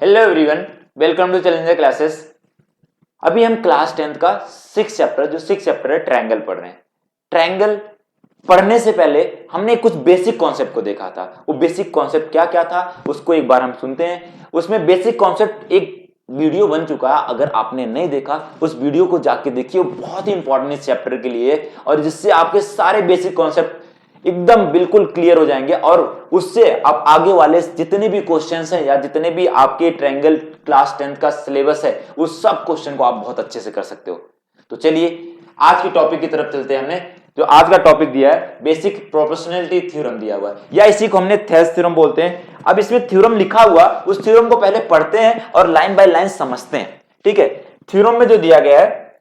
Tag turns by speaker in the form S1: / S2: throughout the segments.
S1: Hello everyone, welcome to challenger classes. अभी हम class 10th का 6 चैप्टर है ट्रायंगल पढ़ रहे हैं। ट्रायंगल पढ़ने से पहले हमने कुछ बेसिक कॉन्सेप्ट को देखा था। वो बेसिक कॉन्सेप्ट क्या क्या था उसको एक बार हम सुनते हैं। उसमें बेसिक कॉन्सेप्ट एक वीडियो बन चुका है, अगर आपने नहीं देखा उस वीडियो को जाके देखिए, वो बहुत ही इंपॉर्टेंट इस चैप्टर के लिए और जिससे आपके सारे बेसिक कॉन्सेप्ट एकदम बिल्कुल क्लियर हो जाएंगे और उससे आप आगे वाले जितने भी क्वेश्चंस हैं या जितने भी आपके ट्रायंगल क्लास 10th का सिलेबस है उस सब क्वेश्चन को आप बहुत अच्छे से कर सकते हो। तो चलिए आज की टॉपिक की तरफ चलते हैं। हमने जो आज का टॉपिक दिया है बेसिक प्रोपोर्शनैलिटी थ्योरम दिया हुआ है, या इसी को हमने थेस थ्योरम बोलते हैं। अब इसमें थ्योरम लिखा हुआ उस थ्योरम को पहले पढ़ते हैं और लाइन बाय लाइन समझते हैं। ठीक है, थ्योरम में जो दिया गया है,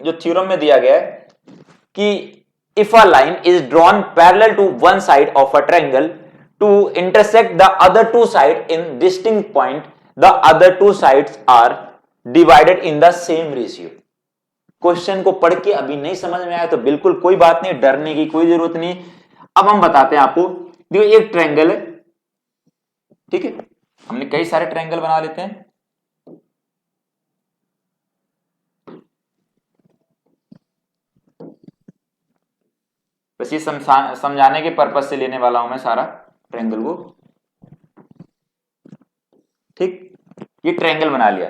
S1: जो थ्योरम में दिया गया है कि if a line is drawn parallel to one side of a triangle to intersect the other two sides in distinct point, the other two sides are divided in the same ratio। Question को पढ़ के अभी नहीं समझ में आया तो बिल्कुल कोई बात नहीं, डरने की कोई जरूरत नहीं। अब हम बताते हैं आपको। देखो एक ट्रायंगल है, ठीक है, हमने कई सारे ट्रायंगल बना लेते हैं। बस ये समझाने के पर्पज से लेने वाला हूं मैं सारा ट्रायंगल को। ठीक, ये ट्रायंगल बना लिया।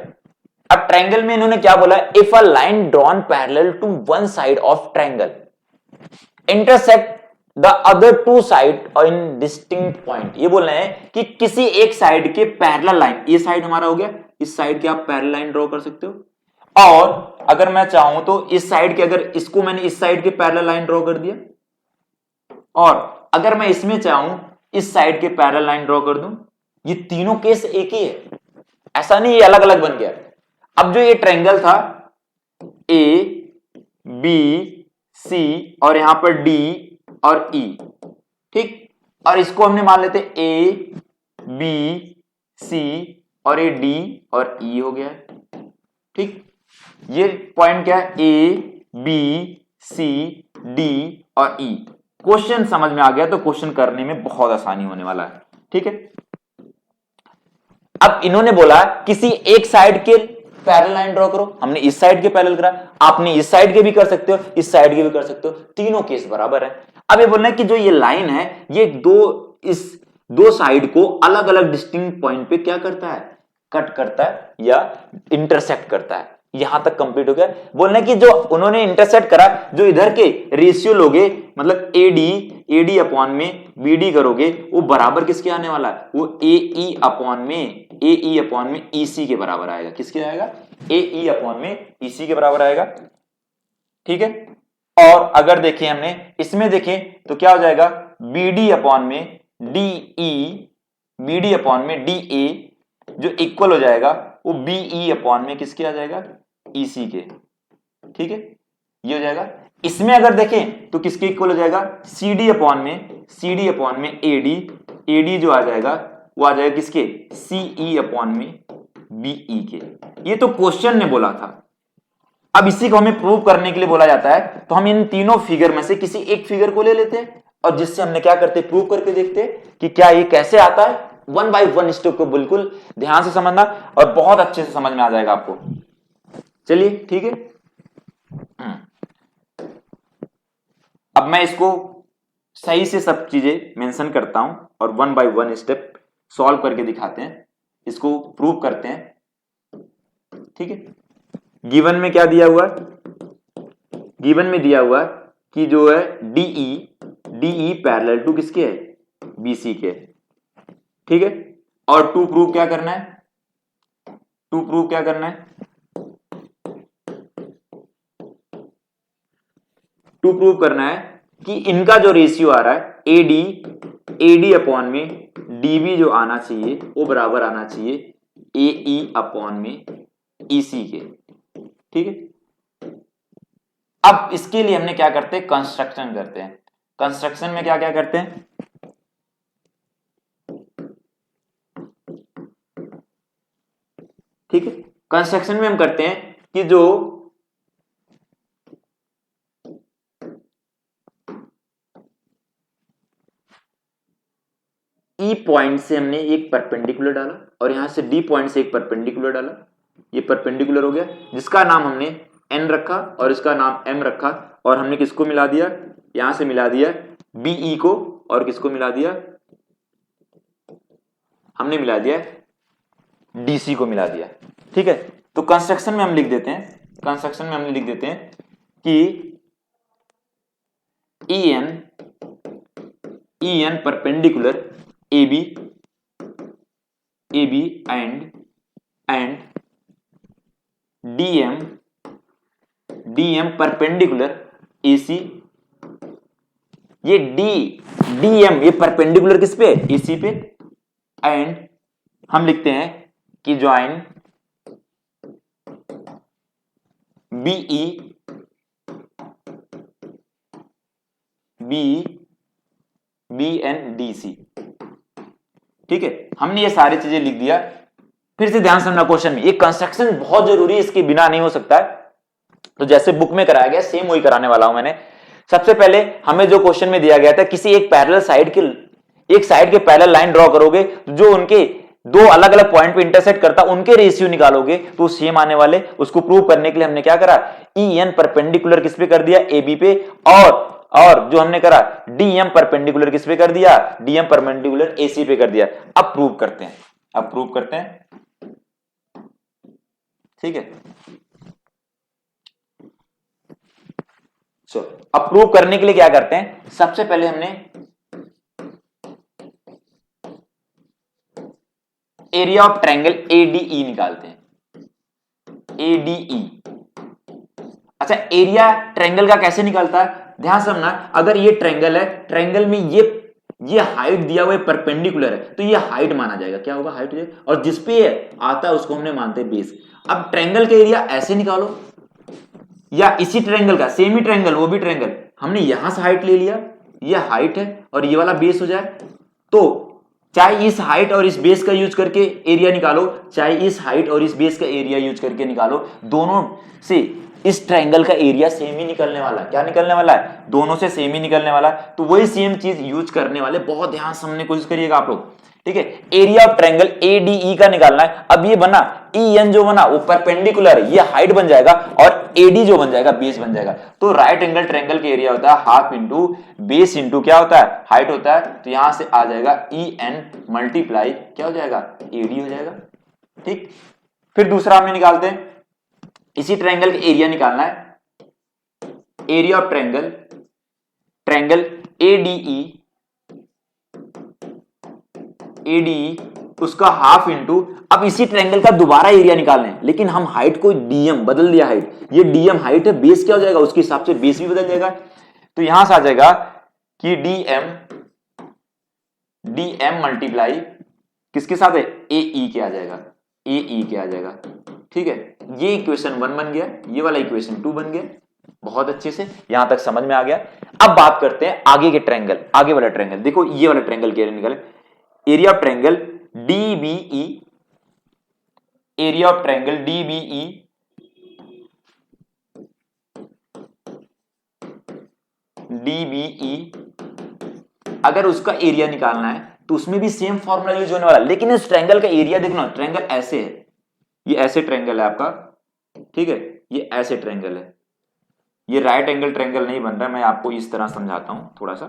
S1: अब ट्रायंगल में इन्होंने क्या बोला, if a line drawn parallel to one side of triangle intersect the other two side in distinct point. ये बोल रहे हैं कि किसी एक साइड के पैरेलल लाइन, ये साइड हमारा हो गया, इस साइड के आप पैरेलल लाइन ड्रॉ कर सकते हो। और अगर मैं चाहूं तो इस साइड के, अगर इसको मैंने इस साइड के पैरेलल लाइन ड्रॉ कर दिया और अगर मैं इसमें चाहूं इस साइड के पैरेलल लाइन ड्रॉ कर दूं, ये तीनों केस एक ही है, ऐसा नहीं ये अलग अलग बन गया। अब जो ये ट्रायंगल था ए बी सी और यहां पर डी और ई, ठीक, और इसको हमने मान लेते ए बी सी और ये डी और ई हो गया। ठीक, ये पॉइंट क्या है, ए बी सी डी और ई। क्वेश्चन समझ में आ गया तो क्वेश्चन करने में बहुत आसानी होने वाला है। ठीक है, अब इन्होंने बोला किसी एक साइड के पैरेलल लाइन ड्रॉ करो, हमने इस साइड के पैरेलल करा, आपने इस साइड के भी कर सकते हो, इस साइड के भी कर सकते हो, तीनों केस बराबर है। अब ये बोलना है कि जो ये लाइन है ये इस दो साइड को अलग अलग डिस्टिंक्ट पॉइंट पे क्या करता है, कट करता है या इंटरसेक्ट करता है। यहां तक कंप्लीट हो गया। बोलना है कि जो उन्होंने इंटरसेक्ट करा, जो इधर के रेशियो लोगे, मतलब एडी अपॉन में बीडी करोगे, वो बराबर किसके आने वाला है, वो एई अपॉन में ईसी के बराबर आएगा। किसके आएगा, एई अपॉन में ईसी के बराबर आएगा। ठीक है, और अगर देखें हमने इसमें देखें तो क्या हो जाएगा, बीडी अपॉन में डीए जो इक्वल हो जाएगा वो बीई अपॉन में किसके आ जाएगा, ईसी के। ठीक है, ये हो जाएगा। इसमें अगर देखें तो किसके इक्वल हो जाएगा, सीडी अपॉन में एडी जो आ जाएगा वो आ जाएगा किसके, सीई अपॉन में बीई के। ये तो क्वेश्चन ने बोला था। अब इसी को हमें प्रूव करने के लिए बोला जाता है, तो हम इन तीनों फिगर में से किसी एक फिगर को ले लेते हैं और जिससे हमने क्या करते, प्रूव करके देखते हैं कि क्या ये कैसे आता है। वन बाय वन स्टेप को बिल्कुल ध्यान से समझना और बहुत अच्छे से समझ में आ जाएगा आपको। चलिए ठीक है, अब मैं इसको सही से सब चीजें मेंशन करता हूं और one by one step solve करके दिखाते हैं, इसको प्रूव करते हैं। ठीक है, गिवन में क्या दिया हुआ है, गिवन में दिया हुआ कि जो है डीई पैरेलल टू किसके है, बीसी के। ठीक है, और टू प्रूव क्या करना है, टू प्रूव करना है कि इनका जो रेशियो आ रहा है एडी अपॉन में डीबी जो आना चाहिए वो बराबर आना चाहिए एई अपॉन में ईसी के। ठीक है, अब इसके लिए हमने क्या करते हैं, कंस्ट्रक्शन करते हैं। कंस्ट्रक्शन में क्या क्या करते हैं, ठीक है, कंस्ट्रक्शन में हम करते हैं कि जो E पॉइंट से हमने एक परपेंडिकुलर डाला और यहां से D पॉइंट से एक परपेंडिकुलर डाला, ये परपेंडिकुलर हो गया जिसका नाम हमने N रखा और इसका नाम M रखा, और हमने किसको मिला दिया, यहां से मिला दिया BE को, और किसको मिला दिया, हमने मिला दिया DC को मिला दिया। ठीक है, तो कंस्ट्रक्शन में हम लिख देते हैं, कंस्ट्रक्शन में हमने लिख देते हैं कि EN perpendicular AB and DM perpendicular AC। ये DM ये परपेंडिकुलर किस पे, AC पे, एंड हम लिखते हैं कि ज्वाइन BNDC। ठीक है, हमने ये सारी चीजें लिख दिया। फिर से ध्यान से समझना क्वेश्चन में, ये कंस्ट्रक्शन बहुत जरूरी है, इसके बिना नहीं हो सकता है। तो जैसे बुक में कराया गया सेम वही कराने वाला हूं मैंने। सबसे पहले हमें जो क्वेश्चन में दिया गया था, किसी एक पैरेलल साइड के, एक साइड के पैरेलल लाइन ड्रॉ करोगे जो उनके दो अलग अलग पॉइंट पे इंटरसेक्ट करता, उनके रेशियो निकालोगे तो सेम आने वाले। उसको प्रूव करने के लिए हमने क्या करा, EN परपेंडिकुलर किस पे कर दिया, AB पे, और जो हमने करा DM परपेंडिकुलर किस पे कर दिया, DM परपेंडिकुलर AC पे कर दिया। अब प्रूव करते हैं, अब प्रूव करते हैं। ठीक है, अब प्रूव करने के लिए क्या करते हैं, सबसे पहले हमने एरिया ऑफ ट्रायंगल ADE निकालते हैं, ADE। अच्छा, एरिया ट्रायंगल का कैसे निकालता है, ध्यान समझना। अगर ये ट्रायंगल है, ट्रायंगल में ये हाइट दिया हुआ है, परपेंडिकुलर है, तो ये हाइट माना जाएगा, क्या होगा, हाइट हो जाएगा, और जिस पे आता है उसको हमने मानते हैं बेस। अब ट्रायंगल का एरिया ऐसे निकालो, या इसी ट्रायंगल का, सेम ही ट्रायंगल, वो भी ट्रायंगल, हमने यहां से हाइट ले लिया, ये हाइट है और ये वाला बेस हो जाए, तो चाहे इस हाइट और इस बेस का यूज करके एरिया निकालो, चाहे इस हाइट और इस बेस का एरिया यूज करके निकालो, दोनों से इस ट्रायंगल का एरिया सेम ही निकलने वाला है। क्या निकलने वाला है, दोनों से सेम ही निकलने वाला है। तो वही सेम चीज यूज करने वाले, बहुत ध्यान समझने की कोशिश करिएगा आप लोग। ठीक है, एरिया ऑफ ट्रायंगल ADE का निकालना है। अब ये बना EN जो बना वो परपेंडिकुलर है, ये हाइट बन जाएगा, और AD जो बन जाएगा बेस बन जाएगा। तो राइट एंगल ट्रायंगल का एरिया होता है हाफ इंटू बेस इंटू क्या होता है, हाइट होता है। तो यहां से आ जाएगा EN मल्टीप्लाई क्या हो जाएगा, AD हो जाएगा। ठीक, फिर दूसरा हमने निकालते हैं, इसी ट्रायंगल का एरिया निकालना है, एरिया ऑफ ट्रायंगल ADE उसका हाफ इंटू, अब इसी ट्रायंगल का दोबारा एरिया निकालना है, लेकिन हम हाइट को DM बदल दिया, हाइट ये DM हाइट है, बेस क्या हो जाएगा, उसके हिसाब से बेस भी बदल जाएगा। तो यहां से आ जाएगा कि DM मल्टीप्लाई किसके साथ है, AE के आ जाएगा, AE के आ जाएगा। ठीक है, ये इक्वेशन 1 बन गया, ये वाला इक्वेशन 2 बन गया। बहुत अच्छे से यहां तक समझ में आ गया। अब बात करते हैं आगे के ट्रायंगल, आगे वाला ट्रायंगल। देखो ये वाला ट्रायंगल क्या निकले, area of triangle DBE, area of triangle DBE अगर उसका एरिया निकालना है तो उसमें भी सेम फॉर्मूला यूज होने वाला है, लेकिन इस ट्रायंगल का एरिया देखना, ट्रायंगल ऐसे है, ये ऐसे ट्रायंगल है आपका। ठीक है, ये ऐसे ट्रायंगल है, ये राइट एंगल ट्रायंगल नहीं बन रहा है। मैं आपको इस तरह समझाता हूं थोड़ा सा,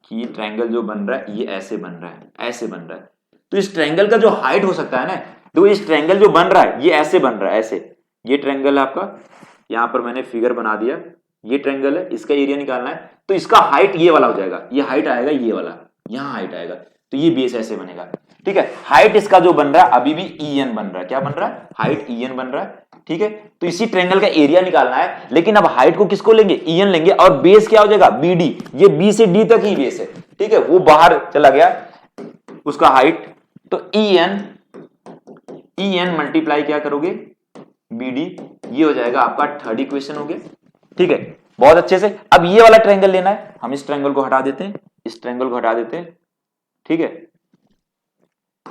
S1: कि ये ट्रायंगल जो बन रहा है ये ऐसे बन रहा है, ऐसे बन रहा है। तो इस ट्रायंगल का जो हाइट हो सकता है ना, तो इस ट्रायंगल जो बन रहा है ये ऐसे बन रहा है, ऐसे। ये ट्रायंगल है आपका, यहां पर मैंने फिगर बना दिया, ये ट्रायंगल है, इसका एरिया निकालना है, तो इसका हाइट ये वाला हो जाएगा, ये हाइट आएगा, ये वाला यहां हाइट आएगा, तो ये बेस ऐसे बनेगा। ठीक है, हाइट इसका जो बन रहा है अभी भी EN बन रहा है, क्या बन रहा है, हाइट EN बन रहा है। ठीक है, तो इसी ट्रायंगल का एरिया निकालना है, लेकिन अब हाइट को किसको लेंगे, EN लेंगे, और बेस क्या हो जाएगा, BD, ये B से D तक ही बेस है। ठीक है, वो बाहर चला गया उसका हाइट, तो EN मल्टीप्लाई क्या करोगे, BD, ये हो जाएगा आपका थर्ड इक्वेशन हो गया। ठीक है, बहुत अच्छे से। अब ये वाला ट्रायंगल लेना है, हम इस ट्रायंगल को हटा देते हैं, इस ट्रायंगल को हटा देते हैं। ठीक है,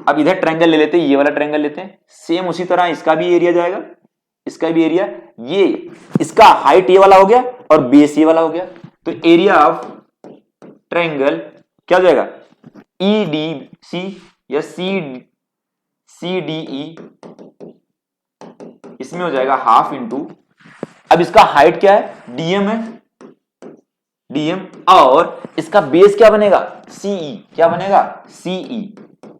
S1: अब इधर ट्रायंगल ले लेते हैं, ये वाला ट्रायंगल लेते हैं, सेम उसी तरह इसका भी एरिया जाएगा, इसका भी एरिया, ये इसका हाइट ये वाला हो गया और बेस ये वाला हो गया। तो एरिया ऑफ ट्रायंगल क्या हो जाएगा, ई डी सी या सी डी ई, इसमें हो जाएगा हाफ इंटू, अब इसका हाइट क्या है, डीएम है, डीएम, और इसका बेस क्या बनेगा, सीई, क्या बनेगा, सीई,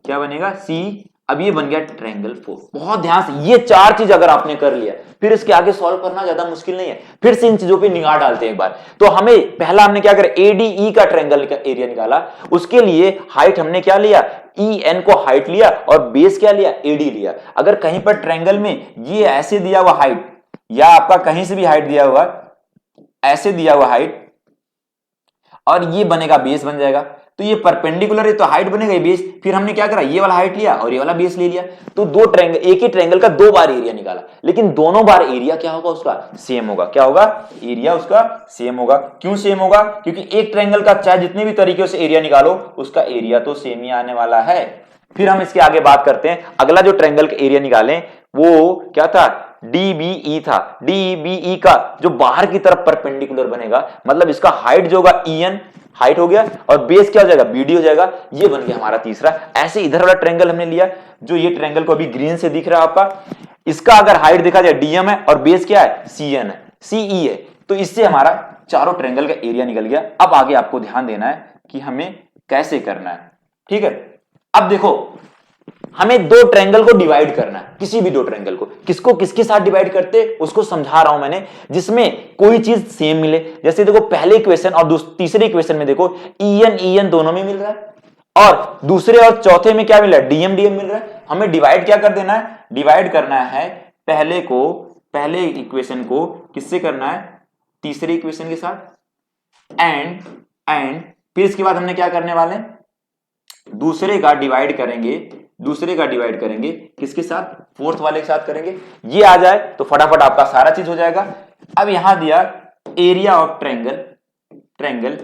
S1: क्या बनेगा, सी। अब ये बन गया ट्रायंगल 4। बहुत ध्यान से ये चार चीज अगर आपने कर लिया, फिर इसके आगे सॉल्व करना ज्यादा मुश्किल नहीं है। फिर से इन चीजों पे निगाह डालते हैं एक बार। तो हमें पहला हमने क्या करा, एडीई का ट्रायंगल का एरिया निकाला। उसके लिए हाइट हमने क्या लिया, ई एन को हाइट लिया, और बेस क्या लिया, एडी लिया। अगर कहीं पर ट्रायंगल में ये ऐसे दिया हुआ हाइट, या आपका कहीं से भी हाइट दिया हुआ, ऐसे दिया हुआ हाइट, और ये बनेगा बेस बन जाएगा, तो ये परपेंडिकुलर है तो हाइट बनेगा ये बेस। फिर हमने क्या करा, ये वाला हाइट लिया और ये वाला बेस ले लिया। तो दो ट्रायंगल, एक ही ट्रायंगल का दो बार एरिया निकाला, लेकिन दोनों बार एरिया क्या होगा उसका, सेम होगा। क्या होगा, एरिया उसका सेम होगा। क्यों सेम होगा, क्योंकि एक ट्रायंगल का चाहे जितने भी तरीके से एरिया निकालो, उसका एरिया तो सेम ही आने वाला है। फिर हम इसके आगे बात करते हैं। अगला जो ट्रायंगल का एरिया निकालें वो क्या था, डीबीई था। डीबीई का जो बाहर की तरफ परपेंडिकुलर बनेगा, मतलब इसका हाइट जो होगा ईएन हाइट हो गया, और बेस क्या हो जाएगा, बीडी हो जाएगा। ये बन गया हमारा तीसरा। ऐसे इधर वाला ट्रायंगल हमने लिया, जो ये ट्रायंगल को अभी ग्रीन से दिख रहा है आपका, इसका अगर हाइट देखा जाए डीएम है और बेस क्या है, सीएन है, सीई है। तो इससे हमारा चारों ट्रायंगल का एरिया निकल गया। अब आगे आपको ध्यान देना है कि हमें कैसे करना है, ठीक है। अब देखो, हमें दो ट्रायंगल को डिवाइड करना है, किसी भी दो ट्रायंगल को। किसको किसके साथ डिवाइड करते उसको समझा रहा हूं मैंने, जिसमें कोई चीज सेम मिले। जैसे देखो पहले इक्वेशन और तीसरे इक्वेशन में देखो ईएन ईएन दोनों में मिल रहा है, और दूसरे और चौथे में क्या मिल रहा है, डीएम डीएम मिल रहा है। हमें डिवाइड क्या कर देना है, डिवाइड करना है पहले इक्वेशन को किससे करना है, तीसरे इक्वेशन के साथ। एंड फिर इसके बाद हमने क्या करने वाले हैं, दूसरे का डिवाइड करेंगे किसके साथ, फोर्थ वाले के साथ करेंगे। ये आ जाए तो फटाफट आपका सारा चीज हो जाएगा। अब यहां दिया एरिया ऑफ ट्रायंगल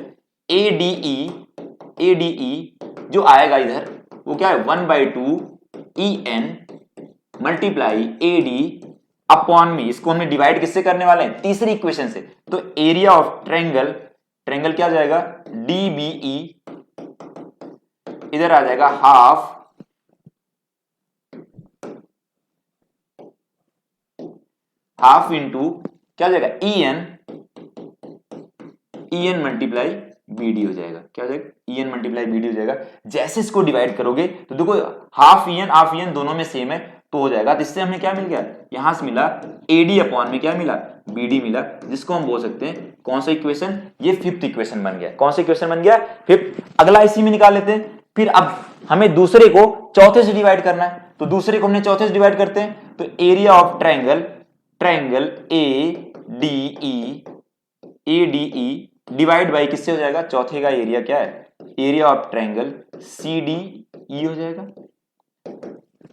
S1: एडीई जो आएगा इधर वो क्या है, 1/2 EN मल्टीप्लाई एडी अपॉन में, इसको हमने डिवाइड किससे करने वाले हैं, तीसरी इक्वेशन से। तो एरिया ऑफ ट्रायंगल क्या हो जाएगा, डीबीई, इधर आ जाएगा हाफ इंटू क्या हो जाएगा, ईएन मल्टीप्लाई बीडी हो जाएगा। क्या हो जाएगा, ईएन मल्टीप्लाई बीडी हो जाएगा। जैसे इसको डिवाइड करोगे तो देखो हाफ ईएन दोनों में सेम है तो हो जाएगा। तो इससे हमें क्या मिल गया, यहां से मिला एडी अपॉन में क्या मिला, बीडी मिला, जिसको हम बोल सकते हैं कौन सा इक्वेशन, ये फिफ्थ इक्वेशन बन गया। कौन सा इक्वेशन बन गया, फिफ्थ। अगला इसी में निकाल लेते हैं। फिर अब हमें दूसरे को चौथे से डिवाइड करना है, तो दूसरे को हमने चौथे से डिवाइड करते हैं। तो area of triangle ADE divide by किससे हो जाएगा, चौथे का एरिया क्या है, एरिया ऑफ ट्रायंगल सीडीई हो जाएगा।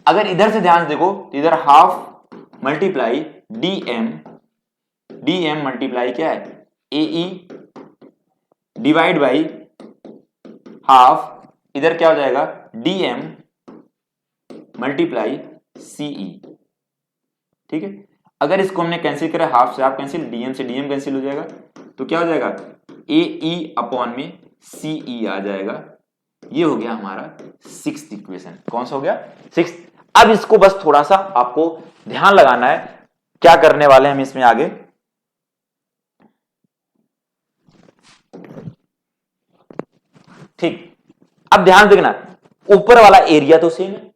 S1: अगर इधर से ध्यान से देखो तो इधर हाफ मल्टीप्लाई डीएम मल्टीप्लाई क्या है, एई डिवाइड बाई हाफ, इधर क्या हो जाएगा, डीएम मल्टीप्लाई सीई। ठीक है, अगर इसको हमने कैंसिल करा, हाफ से हाफ कैंसिल, डीएम से डीएम कैंसिल हो जाएगा, तो क्या हो जाएगा, एई अपॉन में सीई आ जाएगा। ये हो गया हमारा सिक्स्थ इक्वेशन। कौन सा हो गया, सिक्स्थ। अब इसको बस थोड़ा सा आपको ध्यान लगाना है, क्या करने वाले हैं हम इसमें आगे। ठीक, अब ध्यान देखना, ऊपर वाला एरिया तो सेम है,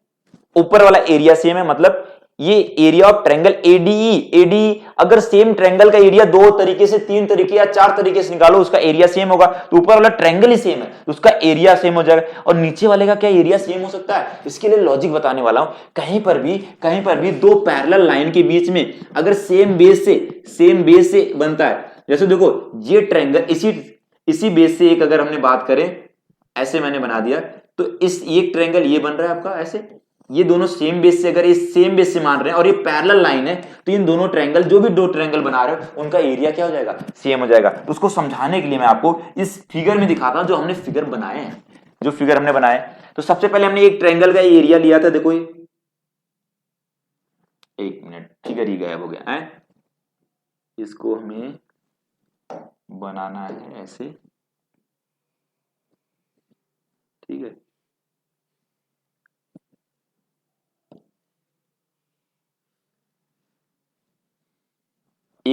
S1: ऊपर वाला एरिया सेम है, मतलब ये एरिया ऑफ ट्रायंगल एडीई अगर सेम ट्रायंगल का एरिया दो तरीके से, तीन तरीके या चार तरीके से निकालो, उसका एरिया सेम होगा। तो ऊपर वाला ट्रायंगल ही सेम है तो उसका एरिया सेम हो जाएगा। और नीचे वाले का क्या एरिया सेम हो सकता है, इसके लिए लॉजिक बताने वाला हूं। कहीं पर भी दो पैरेलल लाइन के बीच में अगर सेम बेस से बनता है, जैसे देखो ये ट्रायंगल इसी बेस से एक अगर हमने बात करें, ऐसे मैंने बना दिया, तो इस एक ट्रायंगल ये बन रहा है आपका ऐसे, ये दोनों सेम बेस से, अगर इस सेम बेस से मान रहे हैं और ये पैरेलल लाइन है, तो इन दोनों ट्रायंगल, जो भी दो ट्रायंगल बना रहे हो, उनका एरिया क्या हो जाएगा, सेम हो जाएगा। तो उसको समझाने के लिए मैं आपको इस फिगर में दिखाता हूं, जो हमने फिगर बनाए हैं, जो फिगर हमने बनाए। तो सबसे पहले हमने एक ट्रायंगल का एरिया लिया था, देखो ये, एक मिनट, फिगर ही गायब हो गया है, इसको हमें बनाना है ऐसे, ठीक है।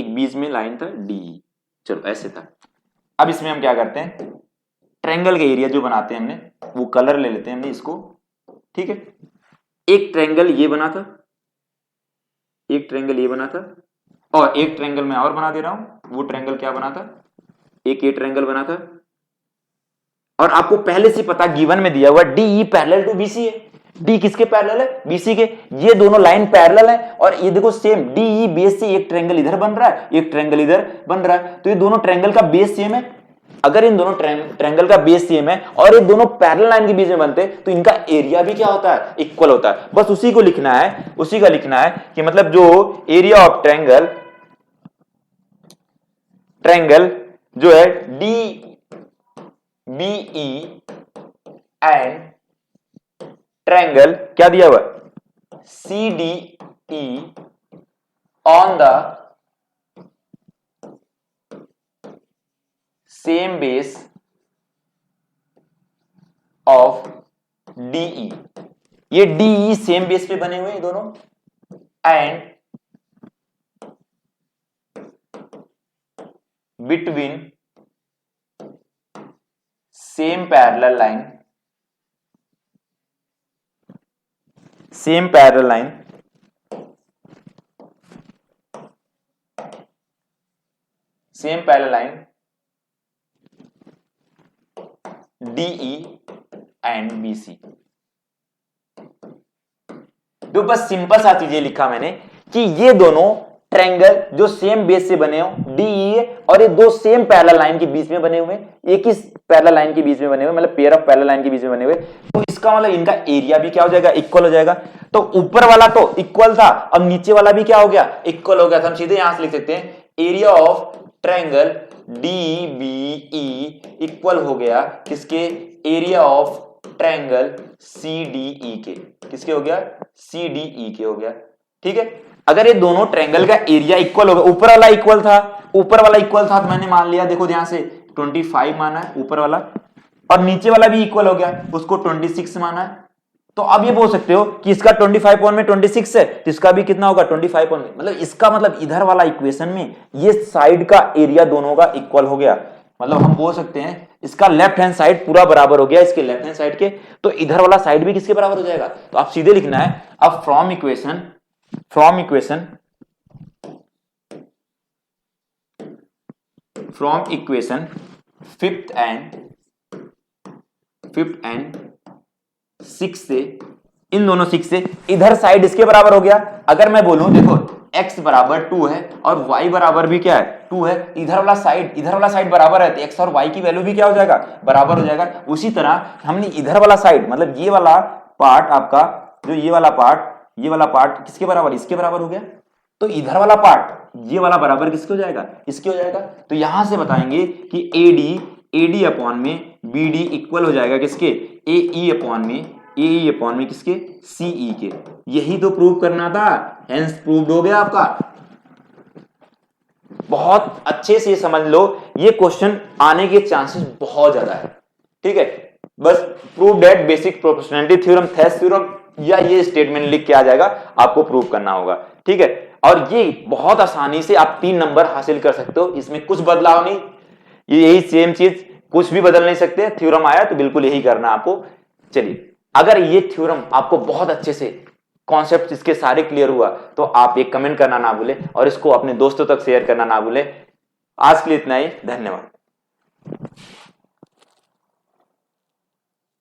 S1: एक बीच में लाइन था डी, चलो ऐसे था। अब इसमें हम क्या करते हैं, ट्रायंगल का एरिया जो बनाते हैं हमने, वो कलर ले लेते हैं हमने इसको, ठीक है। एक ट्रायंगल ये बना था, एक ट्रायंगल ये बना था, और एक ट्रायंगल मैं और बना दे रहा हूं। वो ट्रायंगल क्या बना था, एक ये ट्रायंगल बना था, और आपको पहले से पता गिवन में दिया हुआ D E parallel to BC है। डी किसके पैरेलल है, बीसी के। ये दोनों लाइन पैरेलल है, और ये देखो सेम डी ई बेस से एक ट्रायंगल इधर बन रहा है, एक ट्रायंगल इधर बन रहा है, तो ये दोनों ट्रायंगल का बेस सेम है। अगर इन दोनों ट्रायंगल का बेस सेम है और ये दोनों पैरेलल लाइन के बीच में बनते हैं, तो इनका एरिया भी क्या होता है, इक्वल होता है। बस उसी को लिखना है, उसी का लिखना है कि मतलब जो एरिया ऑफ ट्रायंगल, ट्रायंगल जो है D B E and triangle क्या दिया हुआ, C D E on the same base of DE. ये डीई सेम बेस पे बने हुए हैं दोनों, and between same parallel line, same parallel line, same parallel line DE and BC. तो बस सिंपल सा चीज ये लिखा मैंने कि ये दोनों ट्रायंगल जो सेम बेस से बने हो डीई और ये दो सेम पैरेलल लाइन के बीच में बने हुए, एक ही पैरेलल लाइन के बीच में बने हुए, मतलब पेयर ऑफ पैरेलल लाइन के बीच में बने हुए, तो इसका मतलब इनका एरिया भी क्या हो जाएगा, इक्वल हो जाएगा। तो ऊपर वाला तो इक्वल था, अब नीचे वाला भी क्या हो गया, इक्वल हो गया। तो हम सीधे यहां से लिख सकते हैं area of triangle D B E equal हो गया किसके, area of triangle C D E के। किसके हो गया, सी डी ई के हो गया, ठीक है। अगर ये दोनों ट्रायंगल का एरिया इक्वल होगा, ऊपर वाला इक्वल था, ऊपर वाला इक्वल था तो मैंने मान लिया, देखो ध्यान से 25 माना है ऊपर वाला, और नीचे वाला भी इक्वल हो गया, उसको 26 माना है। तो अब ये बोल सकते हो कि इसका 25 में 26 है, तो इसका भी कितना होगा 25 में। मतलब इसका मतलब इधर वाला इक्वेशन में ये साइड का एरिया दोनों का इक्वल हो गया। मतलब हम बोल सकते हैं इसका लेफ्ट हैंड साइड पूरा बराबर हो गया इसके लेफ्ट हैंड साइड के, तो इधर वाला साइड भी किसके बराबर हो जाएगा। तो आप सीधे लिखना है अब from equation fifth and six से, इन दोनों 6 से इधर साइड इसके बराबर हो गया। अगर मैं बोलूं देखो x बराबर 2 है और y बराबर भी क्या है 2 है, इधर वाला साइड बराबर है, तो x और y की वैल्यू भी क्या हो जाएगा, बराबर हो जाएगा। उसी तरह हमने इधर वाला साइड, मतलब ये वाला पार्ट आपका, जो ये वाला पार्ट किसके बराबर, इसके बराबर हो गया, तो इधर वाला पार्ट ये वाला बराबर किसके हो जाएगा, इसके हो जाएगा। तो यहां से बताएंगे कि AD अपॉन में BD इक्वल हो जाएगा किसके, AE अपॉन में किसके, CE के। यही तो प्रूव करना था, हेंस प्रूव्ड हो गया आपका। बहुत अच्छे से समझ लो, ये क्वेश्चन आने के चांसेस बहुत ज्यादा है, ठीक है। बस prove that basic proportionality theorem, थेस theorem, या ये स्टेटमेंट लिख के आ जाएगा, आपको प्रूव करना होगा, ठीक है। और ये बहुत आसानी से आप 3 नंबर हासिल कर सकते हो, इसमें कुछ बदलाव नहीं, ये यही सेम चीज, कुछ भी बदल नहीं सकते। थ्योरम आया तो बिल्कुल यही करना आपको। चलिए, अगर ये थ्योरम आपको बहुत अच्छे से कॉन्सेप्ट इसके सारे क्लियर हुआ तो आप एक कमेंट करना ना भूलें और इसको अपने दोस्तों तक शेयर करना ना भूलें। आज के लिए इतना ही, धन्यवाद।